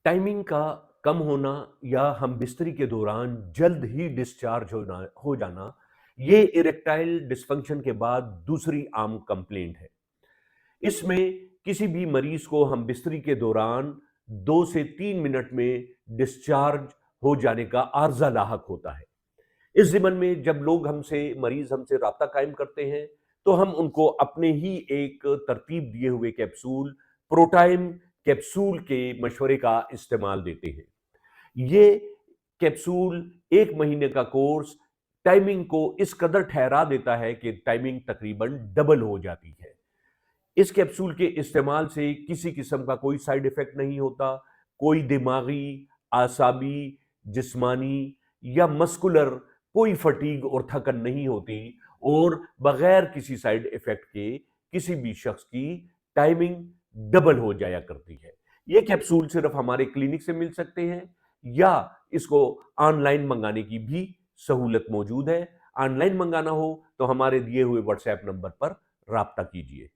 Timing का कम होना या हम बिस्तरी के दौरान जल्द ही डिस्चार्ज हो जाना, ये इरेक्टाइल डिस्फंक्शन के बाद दूसरी आम कंप्लेंट है। इसमें किसी भी मरीज को हम बिस्तरी के दौरान 2 से 3 मिनट में डिस्चार्ज हो जाने का आर्जा लाहक होता है। इस ज़िमन में जब मरीज हमसे राब्ता कायम करते हैं, तो हम उनको अपने ही एक तरतीब दिए हुए कैप्सूल, प्रोटाइम कैप्सूल के मशवरे का इस्तेमाल देते हैं। ये कैप्सूल 1 महीने का कोर्स टाइमिंग को इस कदर ठहरा देता है कि टाइमिंग तकरीबन डबल हो जाती है। इस कैप्सूल के इस्तेमाल से किसी किस्म का कोई साइड इफ़ेक्ट नहीं होता, कोई दिमागी, आसाबी, जिस्मानी या मस्कुलर कोई फटीग और थकन नहीं होती और बगैर किसी साइड इफ़ेक्ट के किसी भी शख्स की टाइमिंग डबल हो जाया करती है। ये कैप्सूल सिर्फ़ हमारे क्लिनिक से मिल सकते हैं या इसको ऑनलाइन मंगाने की भी सहूलत मौजूद है। ऑनलाइन मंगाना हो तो हमारे दिए हुए व्हाट्सएप नंबर पर राब्ता कीजिए।